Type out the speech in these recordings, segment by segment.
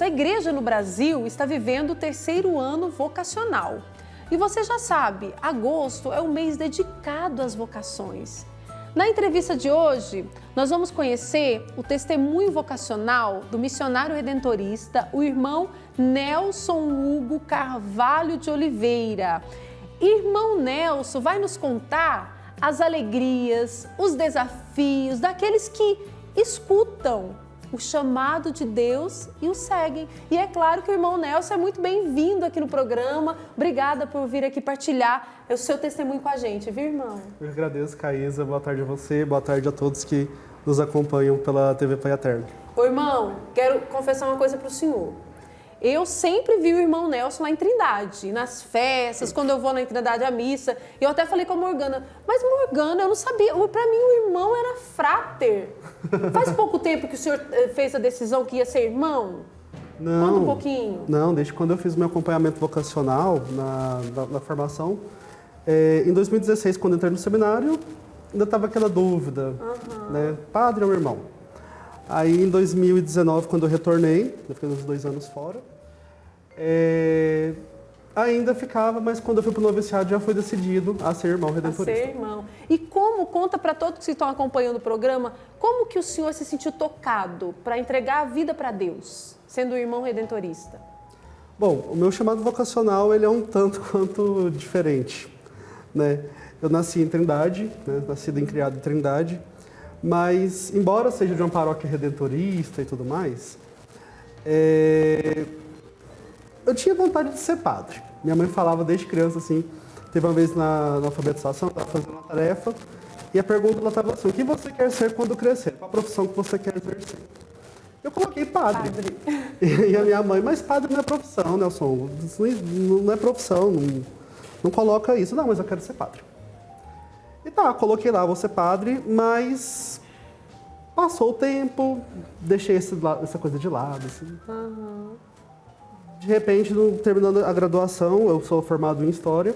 A igreja no Brasil está vivendo o 3º ano vocacional. E você já sabe, agosto é o mês dedicado às vocações. Na entrevista de hoje, nós vamos conhecer o testemunho vocacional do missionário redentorista, o irmão Nelson Hugo Carvalho de Oliveira. Irmão Nelson vai nos contar as alegrias, os desafios daqueles que escutam o chamado de Deus e o seguem. E é claro que o irmão Nelson é muito bem-vindo aqui no programa. Obrigada por vir aqui partilhar o seu testemunho com a gente, viu, irmão? Eu agradeço, Caísa. Boa tarde a você, boa tarde a todos que nos acompanham pela TV Pai Eterno. Ô, irmão, quero confessar uma coisa para o senhor. Eu sempre vi o irmão Nelson lá em Trindade, nas festas, quando eu vou na Trindade à missa. E eu até falei com a Morgana, mas Morgana, eu não sabia, para mim o irmão era fráter. Faz pouco tempo que o senhor fez a decisão que ia ser irmão? Não, conta um pouquinho. Não, desde quando eu fiz meu acompanhamento vocacional na formação, em 2016, quando entrei no seminário, ainda estava aquela dúvida, né? Padre ou irmão? Aí, em 2019, quando eu retornei, eu fiquei uns 2 anos fora, ainda ficava, mas quando eu fui para o noviciado já foi decidido a ser irmão redentorista. A ser irmão. E como, conta para todos que estão acompanhando o programa, como que o senhor se sentiu tocado para entregar a vida para Deus, sendo irmão redentorista? Bom, o meu chamado vocacional, ele é um tanto quanto diferente, né? Eu nasci em Trindade, né? Nascido e criado em Trindade. Mas, embora seja de uma paróquia redentorista e tudo mais, eu tinha vontade de ser padre. Minha mãe falava desde criança assim, teve uma vez na alfabetização, eu estava fazendo uma tarefa, e a pergunta ela estava assim, o que você quer ser quando crescer? Qual a profissão que você quer exercer? Eu coloquei padre. E a minha mãe, mas padre não é profissão, Nelson, isso não é profissão, não coloca isso. Não, mas eu quero ser padre. E tá, coloquei lá, vou ser padre, mas passou o tempo, deixei essa coisa de lado. Assim. De repente, terminando a graduação, eu sou formado em História.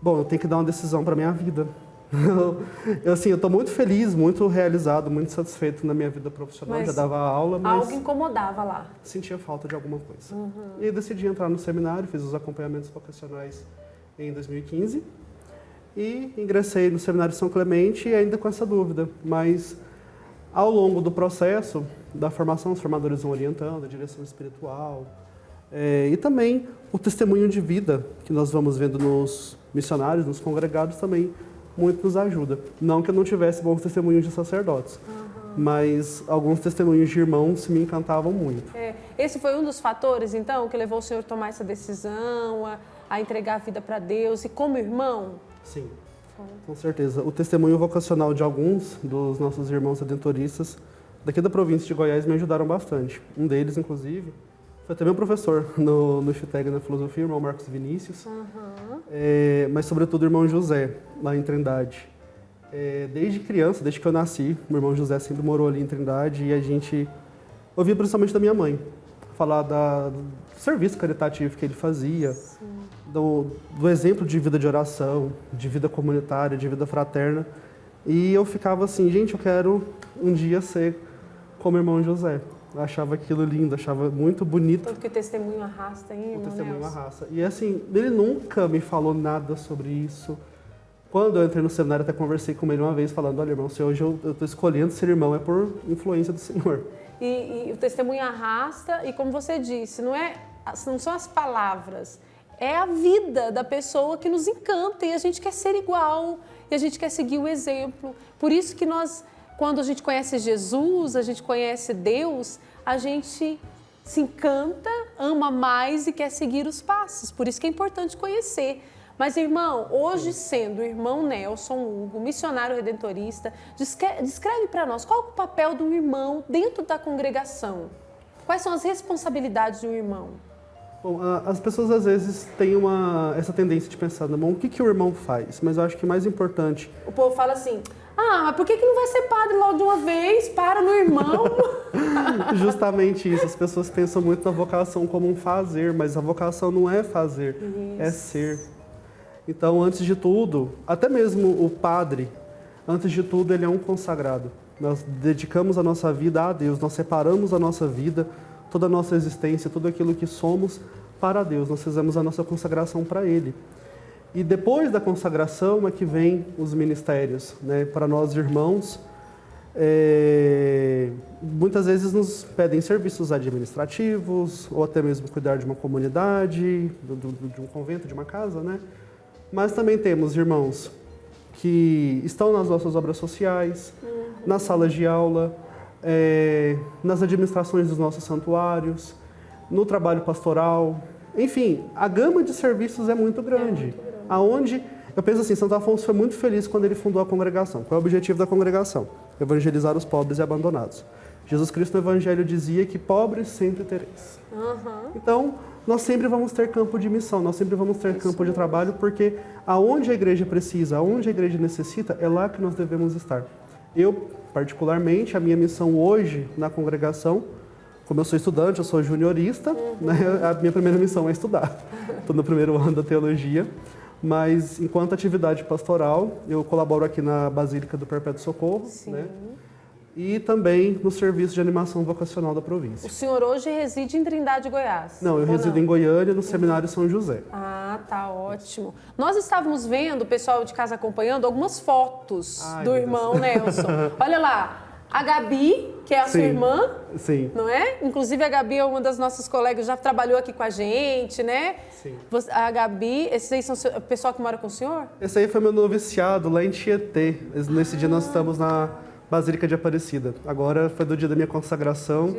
Bom, eu tenho que dar uma decisão para minha vida. Eu estou muito feliz, muito realizado, muito satisfeito na minha vida profissional. Mas já dava aula, mas algo incomodava lá. Sentia falta de alguma coisa. E aí decidi entrar no seminário, fiz os acompanhamentos vocacionais em 2015. E ingressei no Seminário São Clemente ainda com essa dúvida, mas ao longo do processo da formação, os formadores vão orientando, a direção espiritual, e também o testemunho de vida que nós vamos vendo nos missionários, nos congregados também muito nos ajuda. Não que eu não tivesse bons testemunhos de sacerdotes, mas alguns testemunhos de irmãos me encantavam muito. Esse foi um dos fatores, então, que levou o senhor a tomar essa decisão, a entregar a vida para Deus e como irmão? Sim, com certeza. O testemunho vocacional de alguns dos nossos irmãos redentoristas daqui da província de Goiás me ajudaram bastante. Um deles, inclusive, foi também um professor no IFTEG na filosofia, o irmão Marcos Vinícius, mas sobretudo o irmão José, lá em Trindade. Desde criança, desde que eu nasci, o irmão José sempre morou ali em Trindade e a gente ouvia principalmente da minha mãe falar do serviço caritativo que ele fazia, do exemplo de vida de oração, de vida comunitária, de vida fraterna. E eu ficava assim, gente, eu quero um dia ser como o irmão José. Eu achava aquilo lindo, achava muito bonito. Tanto que o testemunho arrasta, hein, irmão? O testemunho arrasta. E assim, ele nunca me falou nada sobre isso. Quando eu entrei no seminário, até conversei com ele uma vez, falando, olha, irmão, se hoje eu estou escolhendo ser irmão, é por influência do Senhor. E o testemunho arrasta, e como você disse, não são as palavras, é a vida da pessoa que nos encanta e a gente quer ser igual, e a gente quer seguir o exemplo. Por isso que nós, quando a gente conhece Jesus, a gente conhece Deus, a gente se encanta, ama mais e quer seguir os passos. Por isso que é importante conhecer. Mas, irmão, hoje sendo o irmão Nelson Hugo, missionário redentorista, descreve para nós qual é o papel do irmão dentro da congregação. Quais são as responsabilidades de um irmão? Bom, as pessoas às vezes têm essa tendência de pensar, bom, o que o irmão faz? Mas eu acho que mais importante... O povo fala assim, mas por que não vai ser padre logo de uma vez? Para no irmão. Justamente isso, as pessoas pensam muito na vocação como um fazer, mas a vocação não é fazer, é ser. Então, antes de tudo, até mesmo o padre, antes de tudo, ele é um consagrado. Nós dedicamos a nossa vida a Deus, nós separamos a nossa vida toda a nossa existência, tudo aquilo que somos para Deus. Nós fizemos a nossa consagração para Ele. E depois da consagração é que vem os ministérios, né? Para nós irmãos, muitas vezes nos pedem serviços administrativos, ou até mesmo cuidar de uma comunidade, de um convento, de uma casa, né? Mas também temos irmãos que estão nas nossas obras sociais, nas salas de aula, nas administrações dos nossos santuários, no trabalho pastoral. Enfim, a gama de serviços é muito grande. Aonde, eu penso assim, Santo Afonso foi muito feliz quando ele fundou a congregação. Qual é o objetivo da congregação? Evangelizar os pobres e abandonados. Jesus Cristo no Evangelho dizia que pobres sempre tereis. Então, nós sempre vamos ter campo de missão, nós sempre vamos ter campo de trabalho, porque aonde a igreja precisa, aonde a igreja necessita, é lá que nós devemos estar. Eu, particularmente, a minha missão hoje na congregação, como eu sou estudante, eu sou juniorista, né, a minha primeira missão é estudar. Estou no primeiro ano da teologia, mas enquanto atividade pastoral, eu colaboro aqui na Basílica do Perpétuo Socorro, né, e também no serviço de animação vocacional da província. O senhor hoje reside em Trindade, Goiás? Não, eu resido em Goiânia, no Seminário São José. Ah, tá ótimo. Nós estávamos vendo, o pessoal de casa acompanhando, algumas fotos do irmão Nelson. Olha lá, a Gabi, que é a sua irmã, não é? Inclusive a Gabi é uma das nossas colegas, já trabalhou aqui com a gente, né? Sim. A Gabi, esses aí são o pessoal que mora com o senhor? Esse aí foi meu noviciado lá em Tietê. Nesse dia nós estamos na Basílica de Aparecida. Agora foi do dia da minha consagração,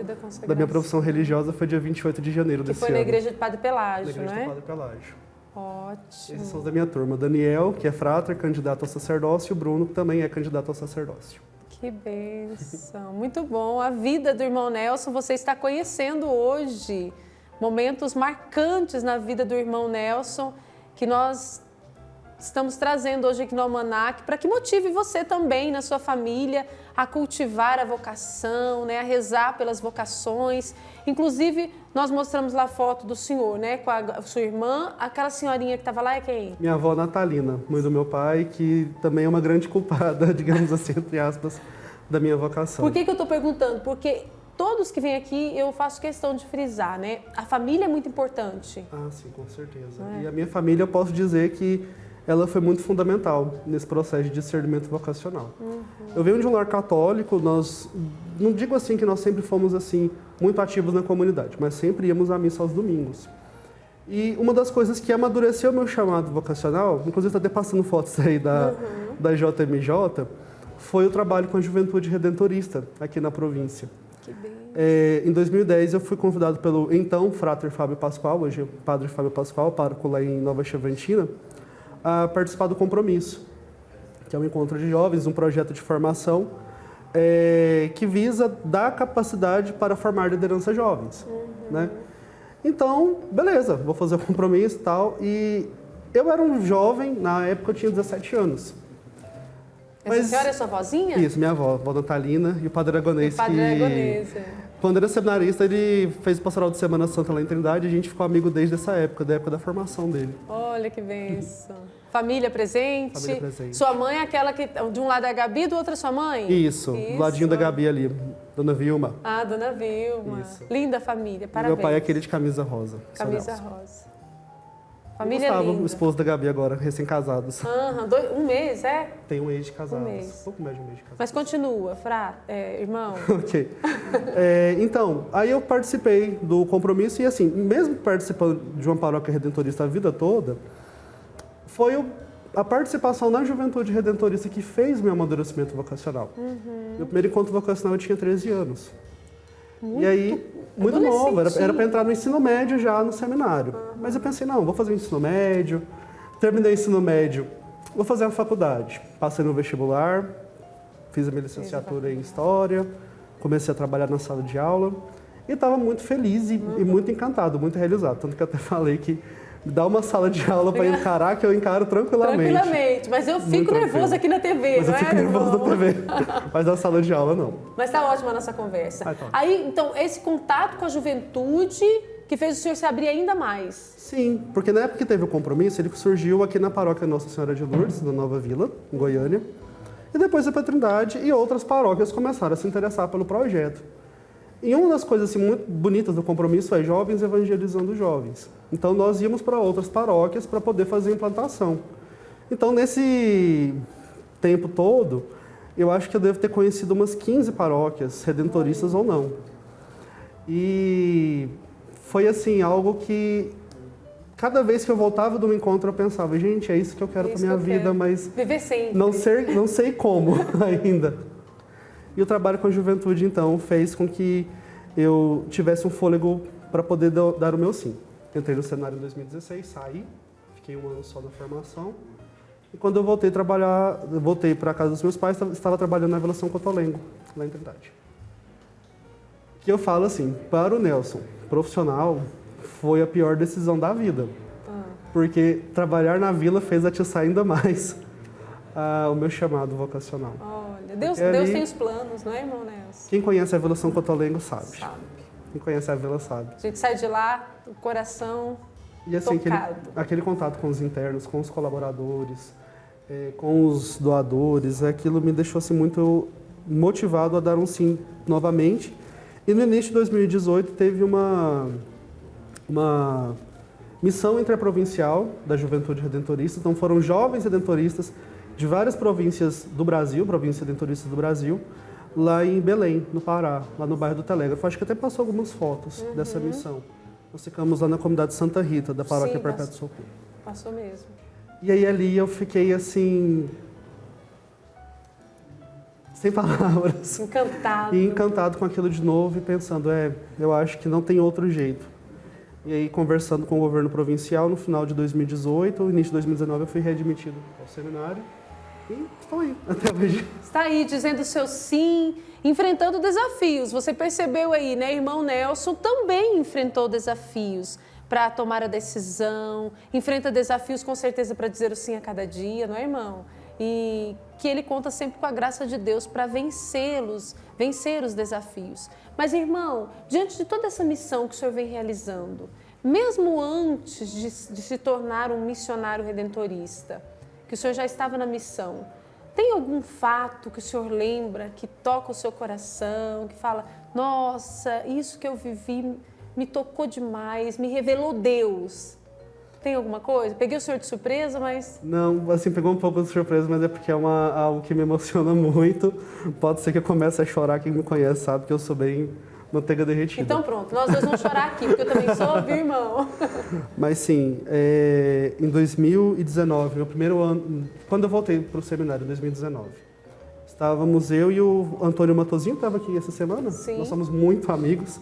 da minha profissão religiosa, foi dia 28 de janeiro desse ano. Que foi na igreja de Padre Pelágio, na igreja né? do Padre Pelágio. Ótimo. Esses são os da minha turma. Daniel, que é frater, candidato ao sacerdócio, e o Bruno, que também é candidato ao sacerdócio. Que bênção, muito bom. A vida do irmão Nelson, você está conhecendo hoje. Momentos marcantes na vida do irmão Nelson, que nós estamos trazendo hoje aqui no Almanac, para que motive você também, na sua família, a cultivar a vocação, né, a rezar pelas vocações. Inclusive, nós mostramos lá a foto do senhor, né, com a sua irmã. Aquela senhorinha que estava lá é quem? Minha avó Natalina, mãe do meu pai, que também é uma grande culpada, digamos assim, entre aspas, da minha vocação. Por que eu estou perguntando? Porque todos que vêm aqui, eu faço questão de frisar, né? A família é muito importante. Ah, sim, com certeza. E a minha família, eu posso dizer que ela foi muito fundamental nesse processo de discernimento vocacional. Eu venho de um lar católico, nós, não digo assim que nós sempre fomos assim muito ativos na comunidade, mas sempre íamos à missa aos domingos. E uma das coisas que amadureceu o meu chamado vocacional, inclusive está até passando fotos aí da JMJ, foi o trabalho com a Juventude Redentorista aqui na província. Que bem. Em 2010 eu fui convidado pelo então frater Fábio Pascoal, hoje padre Fábio Pascoal, pároco lá em Nova Chavantina, a participar do Compromisso, que é um encontro de jovens, um projeto de formação que visa dar capacidade para formar lideranças jovens, né? Então, beleza, vou fazer o compromisso e tal. E eu era um jovem, na época eu tinha 17 anos. Essa senhora é sua vozinha? Isso, minha avó, vó Natalina e o padre Aragonês. O padre Aragonês, Quando era seminarista, ele fez o pastoral de Semana Santa lá em Trindade e a gente ficou amigo desde essa época, da época da formação dele. Olha que bênção. Família presente? Família presente. Sua mãe é aquela que, de um lado é a Gabi, do outro é sua mãe? Isso, do ladinho da Gabi ali, Dona Vilma. Ah, Dona Vilma. Isso. Linda família, parabéns. E meu pai é aquele de camisa rosa. Camisa rosa. Família Gustavo, linda. o esposo da Gabi agora, recém-casados. Um mês, é? Tem um mês de casados. Um mês. Pouco mais de um mês de casados. Mas continua, irmão. Ok. Então, aí eu participei do compromisso e assim, mesmo participando de uma paróquia redentorista a vida toda, foi a participação na Juventude Redentorista que fez meu amadurecimento vocacional. Meu primeiro encontro vocacional eu tinha 13 anos. E aí, muito novo, era para entrar no ensino médio já no seminário. Mas eu pensei, não, vou fazer o ensino médio. Terminei o ensino médio, vou fazer a faculdade. Passei no vestibular, fiz a minha licenciatura em História, comecei a trabalhar na sala de aula e estava muito feliz e muito encantado, muito realizado. Tanto que eu até falei que me dá uma sala de aula para encarar, que eu encaro tranquilamente. Tranquilamente, mas eu fico nervosa aqui na TV, mas eu fico nervosa na TV, mas na sala de aula não. Mas tá ótima a nossa conversa. Aí, então, esse contato com a juventude que fez o senhor se abrir ainda mais. Sim, porque na época que teve o compromisso, ele surgiu aqui na paróquia Nossa Senhora de Lourdes, na Nova Vila, em Goiânia, e depois foi para Trindade e outras paróquias começaram a se interessar pelo projeto. E uma das coisas assim, muito bonitas do compromisso é jovens evangelizando jovens. Então, nós íamos para outras paróquias para poder fazer a implantação. Então, nesse tempo todo, eu acho que eu devo ter conhecido umas 15 paróquias, redentoristas ou não. E foi assim, algo que cada vez que eu voltava de um encontro eu pensava, gente, é isso que eu quero para minha vida, mas viver sempre. Não sei como ainda. E o trabalho com a juventude, então, fez com que eu tivesse um fôlego para poder dar o meu sim. Entrei no seminário em 2016, saí, fiquei um ano só na formação. E quando eu voltei para a casa dos meus pais, estava trabalhando na Vila São Cotolengo, lá em Trindade. Que eu falo assim, para o Nelson, profissional, foi a pior decisão da vida. Porque trabalhar na vila fez atiçar ainda mais o meu chamado vocacional. Olha, Deus tem os planos, não é, irmão Nelson? Quem conhece a Vila São Cotolengo sabe. Quem conhece a vila sabe. A gente sai de lá, o coração e assim, tocado. Aquele contato com os internos, com os colaboradores, com os doadores, aquilo me deixou assim, muito motivado a dar um sim novamente. E no início de 2018 teve uma missão interprovincial da Juventude Redentorista. Então foram jovens redentoristas de várias províncias do Brasil, províncias redentoristas do Brasil, lá em Belém, no Pará, lá no bairro do Telégrafo. Acho que até passou algumas fotos dessa missão. Nós ficamos lá na comunidade Santa Rita, da Paróquia Perpétuo Socorro. Passou mesmo. E aí ali eu fiquei assim, sem palavras. Encantado. E encantado com aquilo de novo e pensando, eu acho que não tem outro jeito. E aí, conversando com o governo provincial, no final de 2018, início de 2019, eu fui readmitido ao seminário e estou aí até hoje. Está aí dizendo o seu sim, enfrentando desafios. Você percebeu aí, né? Irmão Nelson também enfrentou desafios para tomar a decisão, enfrenta desafios com certeza para dizer o sim a cada dia, não é, irmão? E que ele conta sempre com a graça de Deus para vencer os desafios. Mas, irmão, diante de toda essa missão que o senhor vem realizando, mesmo antes de se tornar um missionário redentorista, que o senhor já estava na missão, tem algum fato que o senhor lembra, que toca o seu coração, que fala, nossa, isso que eu vivi me tocou demais, me revelou Deus? Tem alguma coisa? Peguei o senhor de surpresa, mas... Não, assim, pegou um pouco de surpresa, mas é porque é algo que me emociona muito. Pode ser que eu comece a chorar, quem me conhece sabe que eu sou bem manteiga derretida. Então pronto, nós dois vamos chorar aqui, porque eu também sou, viu, irmão? Mas sim, em 2019, meu primeiro ano, quando eu voltei para o seminário, em 2019, estávamos eu e o Antônio Matosinho, que estava aqui essa semana. Sim. Nós somos muito amigos.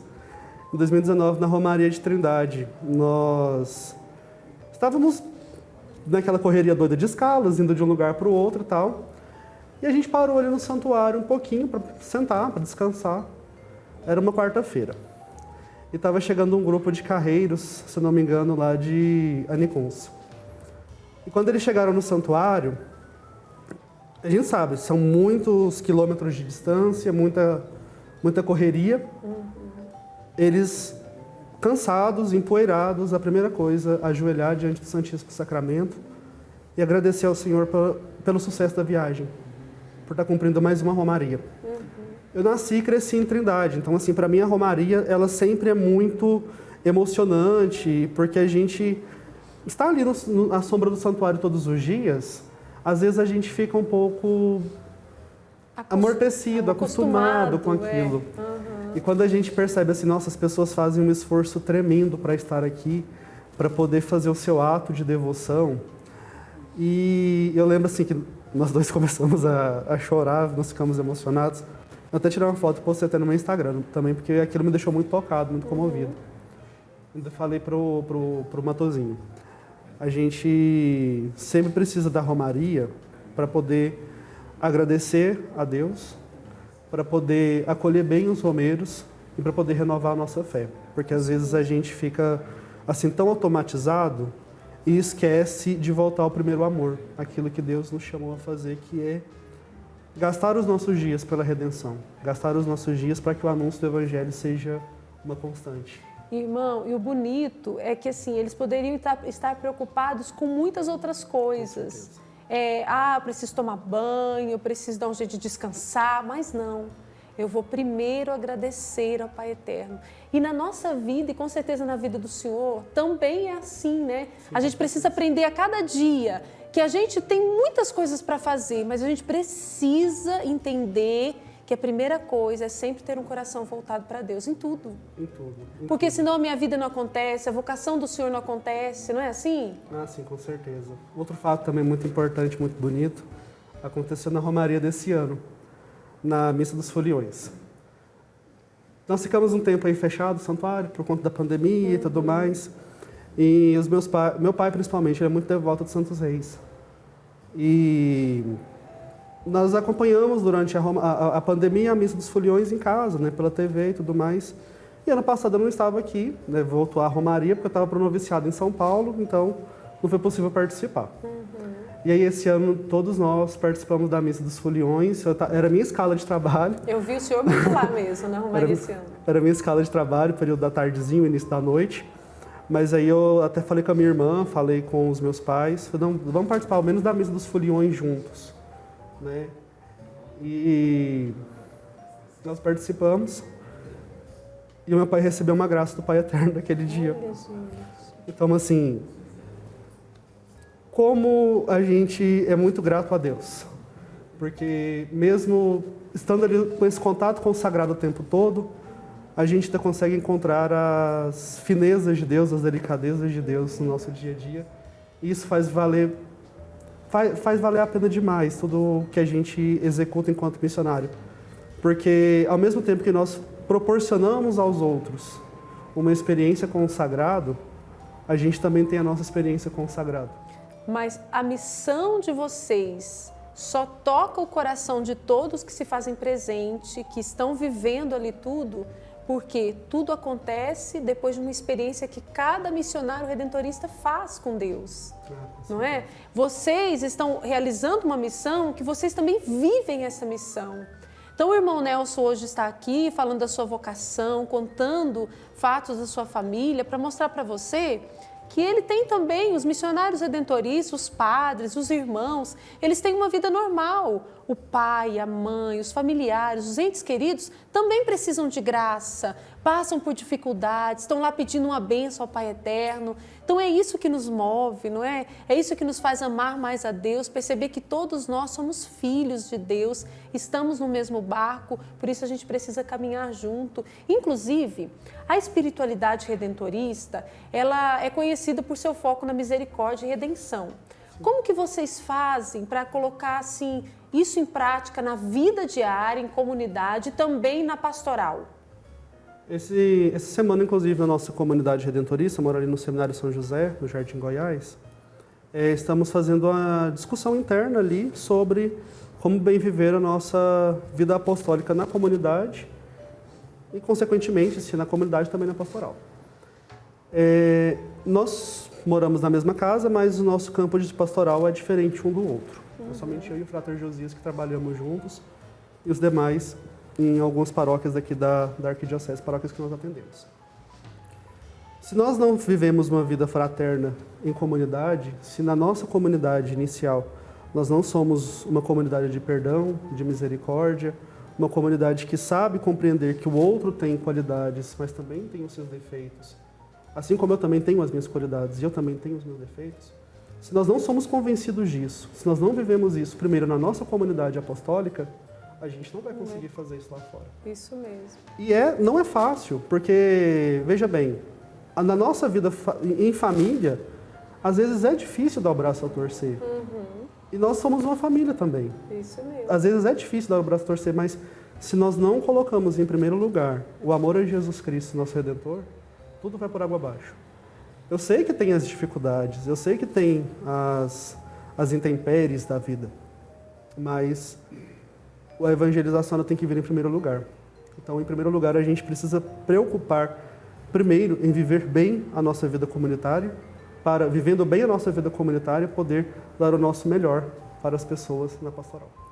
Em 2019, na Romaria de Trindade, nós... estávamos naquela correria doida de escalas, indo de um lugar para o outro e tal. E a gente parou ali no santuário um pouquinho para sentar, para descansar. Era uma quarta-feira. E estava chegando um grupo de carreiros, se não me engano, lá de Anicuns. E quando eles chegaram no santuário, a gente sabe, são muitos quilômetros de distância, muita correria. Eles... cansados, empoeirados, a primeira coisa, ajoelhar diante do Santíssimo Sacramento e agradecer ao Senhor pelo sucesso da viagem, por estar cumprindo mais uma romaria. Eu nasci e cresci em Trindade, então, assim, para mim a romaria, ela sempre é muito emocionante, porque a gente está ali na sombra do santuário todos os dias, às vezes a gente fica um pouco amortecido, acostumado com aquilo. E quando a gente percebe assim, nossa, as pessoas fazem um esforço tremendo para estar aqui, para poder fazer o seu ato de devoção. E eu lembro assim que nós dois começamos a chorar, nós ficamos emocionados. Eu até tirei uma foto e postei até no meu Instagram também, porque aquilo me deixou muito tocado, muito comovido. Ainda falei pro Matosinho. A gente sempre precisa da romaria para poder agradecer a Deus, para poder acolher bem os romeiros e para poder renovar a nossa fé. Porque às vezes a gente fica assim tão automatizado e esquece de voltar ao primeiro amor, aquilo que Deus nos chamou a fazer, que é gastar os nossos dias pela redenção, gastar os nossos dias para que o anúncio do Evangelho seja uma constante. Irmão, e o bonito é que assim, eles poderiam estar preocupados com muitas outras coisas. Preciso tomar banho, preciso dar um jeito de descansar, mas não. eu vou primeiro agradecer ao Pai Eterno. E na nossa vida, e com certeza na vida do Senhor, também é assim, né? A gente precisa aprender a cada dia que a gente tem muitas coisas para fazer, mas a gente precisa entender que a primeira coisa é sempre ter um coração voltado para Deus, em tudo. Em tudo. Porque senão a minha vida não acontece, a vocação do Senhor não acontece, não é assim? Ah, sim, com certeza. Outro fato também muito importante, muito bonito, aconteceu na Romaria desse ano, na Missa dos Foliões. Nós ficamos um tempo aí fechado no santuário, por conta da pandemia e tudo mais. E meu pai principalmente, ele é muito devoto dos Santos Reis. E nós acompanhamos durante a pandemia a Missa dos Foliões em casa, né, pela TV e tudo mais. E ano passado eu não estava aqui, né, voltou à Romaria, porque eu estava para o noviciado em São Paulo, então não foi possível participar. E aí esse ano todos nós participamos da Missa dos Foliões, era a minha escala de trabalho. Eu vi o senhor muito lá mesmo, na Romaria esse ano. Era a minha escala de trabalho, período da tardezinha, início da noite. Mas aí eu até falei com a minha irmã, falei com os meus pais, falei, não, vamos participar ao menos da Missa dos Foliões juntos. Né? E nós participamos e o meu pai recebeu uma graça do Pai Eterno naquele dia. Então, assim, como a gente é muito grato a Deus, porque mesmo estando ali com esse contato com o sagrado o tempo todo, a gente ainda consegue encontrar as finezas de Deus, as delicadezas de Deus no nosso dia a dia, e isso faz valer a pena demais tudo que a gente executa enquanto missionário. Porque ao mesmo tempo que nós proporcionamos aos outros uma experiência com o sagrado, a gente também tem a nossa experiência com o sagrado. Mas a missão de vocês só toca o coração de todos que se fazem presente, que estão vivendo ali tudo, porque tudo acontece depois de uma experiência que cada missionário redentorista faz com Deus, não é? Vocês estão realizando uma missão que vocês também vivem essa missão. Então o irmão Nelson hoje está aqui falando da sua vocação, contando fatos da sua família para mostrar para você que ele tem também, os missionários redentoristas, os padres, os irmãos, eles têm uma vida normal. O pai, a mãe, os familiares, os entes queridos também precisam de graça, passam por dificuldades, estão lá pedindo uma bênção ao Pai Eterno. Então é isso que nos move, não é? É isso que nos faz amar mais a Deus, perceber que todos nós somos filhos de Deus, estamos no mesmo barco, por isso a gente precisa caminhar junto. Inclusive, a espiritualidade redentorista, ela é conhecida por seu foco na misericórdia e redenção. Como que vocês fazem para colocar assim, isso em prática na vida diária, em comunidade e também na pastoral? Essa semana, inclusive, na nossa comunidade redentorista, moro ali no Seminário São José, no Jardim Goiás, estamos fazendo uma discussão interna ali sobre como bem viver a nossa vida apostólica na comunidade e, consequentemente, se na comunidade também na pastoral. Nós moramos na mesma casa, mas o nosso campo de pastoral é diferente um do outro. É somente eu e o Frater Josias que trabalhamos juntos e os demais em algumas paróquias aqui da Arquidiocese, paróquias que nós atendemos. Se nós não vivemos uma vida fraterna em comunidade, se na nossa comunidade inicial nós não somos uma comunidade de perdão, de misericórdia, uma comunidade que sabe compreender que o outro tem qualidades, mas também tem os seus defeitos, assim como eu também tenho as minhas qualidades e eu também tenho os meus defeitos, se nós não somos convencidos disso, se nós não vivemos isso primeiro na nossa comunidade apostólica, a gente não vai conseguir fazer isso lá fora. Isso mesmo. E não é fácil, porque, veja bem, na nossa vida em família, às vezes é difícil dar o braço a torcer. E nós somos uma família também. Isso mesmo. Às vezes é difícil dar o braço a torcer, mas se nós não colocamos em primeiro lugar o amor a Jesus Cristo, nosso Redentor, tudo vai por água abaixo. Eu sei que tem as dificuldades, eu sei que tem as intempéries da vida, mas a evangelização ela tem que vir em primeiro lugar. Então, em primeiro lugar, a gente precisa preocupar primeiro em viver bem a nossa vida comunitária, para, vivendo bem a nossa vida comunitária, poder dar o nosso melhor para as pessoas na pastoral.